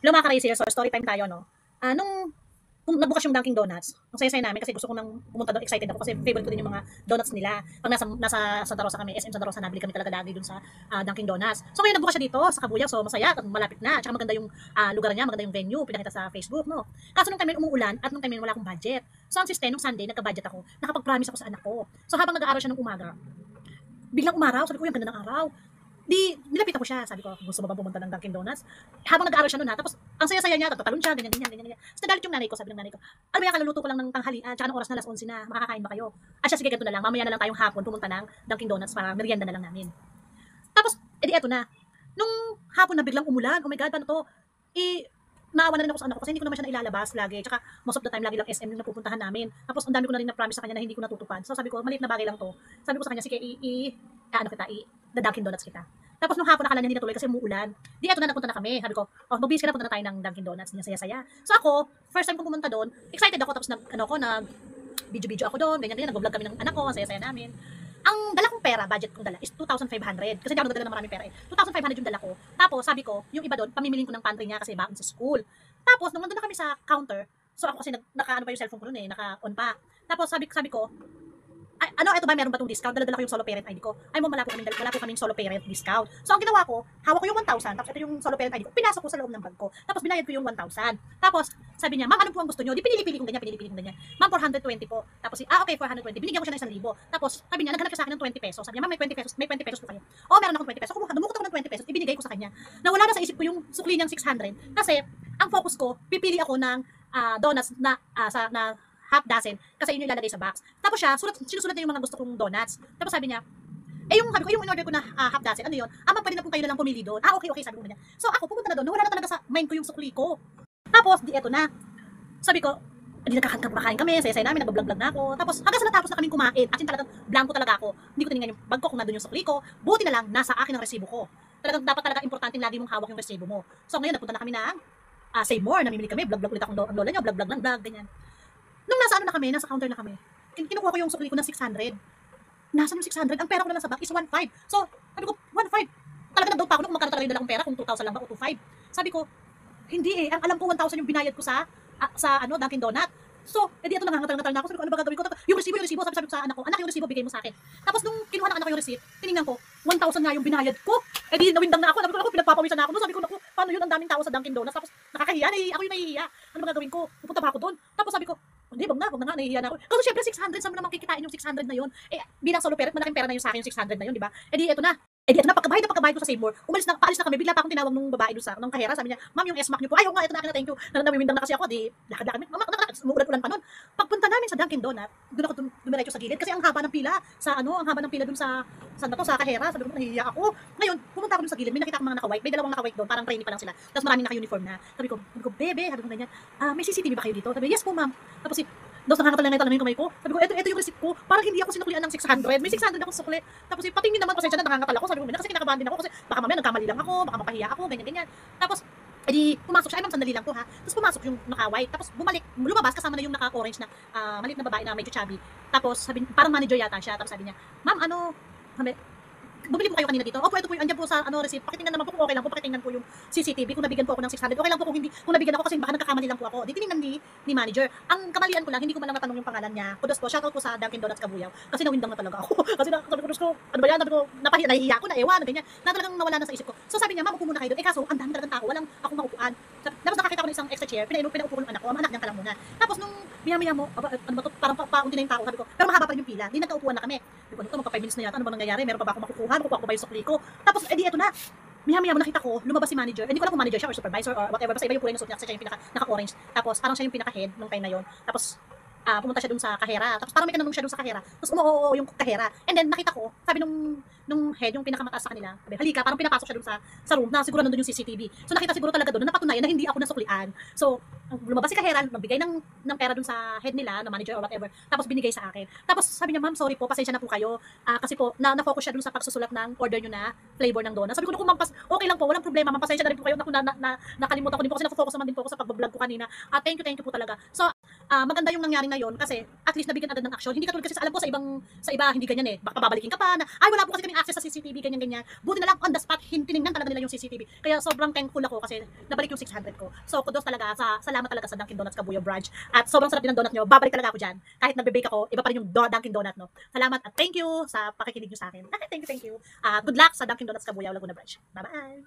Hello mga ka-racer, so story time tayo, no? Nung nabukas yung Dunkin Donuts, ang saya-saya namin kasi gusto ko nang pumunta doon, excited ako kasi favorite ko din yung mga donuts nila. Pag nasa Santa Rosa kami, SM Santa Rosa, nabili kami talaga lagi doon sa Dunkin Donuts. So ngayon nagbukas siya dito sa Kabuyao, so masaya, malapit na, tsaka maganda yung lugar niya, maganda yung venue, pinakita sa Facebook, no? Kaso nung time umuulan at nung time wala akong budget. So ang system, nung Sunday, nagka-budget ako, nakapag-promise ako sa anak ko. So habang nag-aaral siya ng umaga, biglang umaraw, sabi ko, yung ganda ng araw. Di, nilapit ako siya, sabi ko, gusto mo bang pumunta ng Dunkin Donuts? Habang nag-aaral siya noon ha, tapos ang saya-saya niya, tatalon siya, ganyan. Tapos nagalit yung nanay ko, sabi ng nanay ko, alam mo yan, kaluluto ko lang ng tanghalian, tsaka ng oras na 11:00 na, makakakain ba kayo? Siya, sige, ganito na lang, mamaya na lang tayong hapon, pumunta ng Dunkin Donuts para merienda na lang namin. Tapos, edi eto na, nung hapon na biglang umulan, oh my God, paano to? Naawa na rin ako sa anak ko kasi hindi ko naman siya nailalabas lagi. Tsaka most of the time lagi lang SM yung napupuntahan namin. Tapos ang dami ko na rin na-promise sa kanya na hindi ko natutupad. So sabi ko, maliit na bagay lang to. Sabi ko sa kanya, sige, Dunkin Donuts kita. Tapos nung hapon akala niya hindi natuloy kasi umuulan. Di eto na, nagpunta na kami. Sabi ko, oh, magbihis ka na, punta na tayo ng Dunkin Donuts. Niya saya-saya. So ako, first time kong pumunta doon, excited ako. Tapos nag video ako doon, ganyan, nag-vlog kami ng anak ko, saya-saya namin. Ang dala kong pera, budget kong dala is 2,500. Kasi hindi ako nagdala ng maraming pera eh. 2,500 yung dala ko. Tapos sabi ko, yung iba doon, pamimilin ko ng pantry niya kasi baon sa school. Tapos nung nandun na kami sa counter, so ako kasi naka-ano pa yung cellphone ko noon eh, naka-on pa. Tapos sabi ko, ay, ito ba, meron ba itong discount? Dala-dala ko yung solo parent ID ko. Ay mo, wala po kaming solo parent discount. So, ang ginawa ko, hawak ko yung 1,000, tapos ito yung solo parent ID ko, pinasok ko sa loob ng bag ko. Tapos, binayad ko yung 1,000. Tapos, sabi niya, ma'am, ano po ang gusto niyo? Di pinili-pili kong ganyan. Ma'am, 420 po. Tapos, okay, 420. Binigyan ko siya ng 1,000. Tapos, sabi niya, naghanap siya sa akin ng 20 pesos. Sabi niya, ma'am, may 20 pesos po kayo. Oh, meron akong 20 pesos. Dumukot ako ng 20 pesos, ibinigay ko sa kanya. Nawala na sa isip ko yung sukli niyang 600. Kasi, ang focus ko, pipili ako ng donuts na half dozen kasi yun yung ilalagay sa box. Tapos siya, sinusulat niya yung mga gusto kong donuts. Tapos sabi niya, yung in-order ko na half dozen, ano yun? Ma'am, pwede na po kayo na lang pumili doon. Okay, sabi ko na niya. So ako, pupunta na doon, wala na talaga sa mind ko yung sukli ko. Tapos, di eto na. Sabi ko, hindi nakakain kami, saya-saya namin, nag-vlog na ako. Tapos hanggang sa natapos na kaming kumain, at talagang blanco talaga ako. Hindi ko tinignan yung bag ko kung nandun yung sukli ko. Buti na lang, nasa akin ang resibo ko. Talagang dapat talaga importante lagi mong hawak yung resibo mo. So ngayon, napunta na kami ng Save More, namimili kami, vlog ulit akong lola niya, vlog, ganyan. Nung nasa counter na kami, kinukuha ko yung sukli ko ng 600. Nasaan yung 600? Ang pera ko na lang sa bag is 1,500. So, sabi ko, 1,500. Talaga nag-doubt pa ako nung magkano talaga yung dalang pera, kung 2,000 lang ba o 2,500. Sabi ko, hindi eh. Ang alam ko 1,000 yung binayad ko sa Dunkin Donut. So, edi ito nangangatal na ako. Sabi ko, ano ba gagawin ko? Yung resibo, sabi ko sa anak ko, anak, yung resibo, bigay mo sa akin. Tapos nung kinuha ng anak ko yung receipt, tinignan ko, 1,000 nga yung binayad ko. Edi nawindang na ako. Sabi ko, pinagpapawisan na ako. Sabi ko, paano yun, ang daming tao sa Dunkin Donuts. Tapos nakakahiya, ako yung nahihiya. Ano ba gagawin ko? Pupunta ba ako doon? Tapos sabi ko, hindi, wag na nga, nahihiya na ako. Kasi syempre 600, saan mo naman kikitain yung 600 na yun? Eh, bilang solo parent, malaking pera na yun sa akin yung 600 na yun, di ba? Edi eto na, pagkabayad ko sa Save More, paalis na kami, bigla pa akong tinawag nung babae doon nung kahera, sabi niya, ma'am, yung SMAC niyo po, ayaw nga, ito na, thank you, nawimindang na kasi ako, di, lakad kami, umuulan pa nun. Pagpunta namin sa Dunkin Donut, doon ako dumiretso sa gilid, kasi ang haba ng pila, doon sa kahera, sabi ko, nahihiya ako. Ngayon, pumunta ako doon sa gilid, may nakita akong mga naka-white, may dalawang naka-white doon, parang trainee pa lang sila, tapos maraming naka-uniform na. Sabi ko, bebe, sabi ko ganyan, may CCTV ba kayo dito? Sabi, yes po ma'am. Tapos tapos nakakatalang yung kamay ko. Sabi ko, ito yung receipt ko. Parang hindi ako sinuklian ng 600. May 600 ako sukli. Tapos patingin naman, pasensya na, nangangatal ako. Sabi ko, kasi kinakabahan din ako. Kasi baka mamaya nagkamali lang ako, baka mapahiya ako, ganyan. Tapos, pumasok siya. Ay, ma'am, sandali lang to ha. Tapos pumasok yung naka-white. Tapos lumabas kasama na yung naka-orange na maliit na babae na medyo chubby. Tapos, parang manager yata siya. Tapos sabi niya, ma'am, bumili po kayo kanina dito. Opo, ito po yung andyan po sa receipt. Pakitingnan naman po kung okay lang po. Pakitingnan po yung CCTV kung nabigyan po ako ng 600. Okay lang po kung nabigyan ako kasi baka nagkakamali lang po ako. Di tinignan ni manager. Ang kamalian ko lang, hindi ko man lang natanong yung pangalan niya. Kudos po, shoutout po sa Dunkin Donuts Kabuyao. Kasi nawindang na talaga ako. Kasi sabi ko, ano ba yan? Sabi ko, nahihiya ako, naiwan, ganyan. Na talagang nawala na sa isip ko. So sabi niya, ma'am, upo muna kayo doon. Kaso, ang dami talagang tao. Walang akong maupuan. Tapos nakakita ko ng isang extra chair. Pinaupo ko ng anak ko. Ang anak niya ka lang muna. Tapos nung maya mo, ano ba to? Parang paunti na yung tao. Sabi ko, pero mahaba pa rin yung pila. Di nagkaupuan na kami. Sabi ko, magka 5 minutes na yata. Ano ba nangyayari? Meron pa ba ako makukuha? Makukuha ko ba yung sukli ko? Tapos, eto na. Maya mo nakita ko, lumabas si manager. Hindi ko alam kung manager siya or supervisor or whatever. Basta iba yung kulay ng suit niya kasi siya yung naka-orange. Tapos, parang siya yung pinaka-head nung time na yon. Tapos, pumunta siya dun sa kahera. Tapos parang may tinanong siya dun sa kahera. Tapos umuo yung kahera. And then nakita ko, sabi nung head, yung pinakamataas sa kanila, sabi, halika, parang pinapasok siya dun sa room na siguro nandun yung CCTV. So nakita siguro talaga dun na napatunayan na hindi ako nasuklian. So, lumabas si Kahera, nagbigay ng pera dun sa head nila, na manager or whatever, tapos binigay sa akin. Tapos sabi niya, ma'am, sorry po, pasensya na po kayo. Kasi po, na-focus siya dun sa pagsusulat ng order nyo na flavor ng donut. Sabi ko, ma'am, okay lang po, walang problema, ma'am, pasensya na rin po kayo. Naku, nakalimutan ko din po kasi nafocus naman din po ako sa pag-vlog ko kanina. Thank you po talaga. So, maganda yung nangyari na yon kasi at least nabigyan agad ng action. Hindi katulad kasi alam ko sa iba hindi ganyan eh. Baka babalikin ka pa na, ay wala po kasi kaming access sa CCTV, ganyan. Buti na lang on the spot, tinignan talaga nila yung CCTV. Kaya sobrang thankful ako kasi nabalik yung 600 ko. So, kudos talaga, salamat talaga sa Dunkin Donuts Kabuyo branch. At sobrang sarap din ng donut nyo. Babalik talaga ako dyan. Kahit nagbe-bake ako, iba pa rin yung Dunkin Donut, no? Salamat at thank you sa pakikinig nyo sa akin. Thank you. Good luck sa Dunkin Donuts Kabuyo Laguna branch. Bye-bye!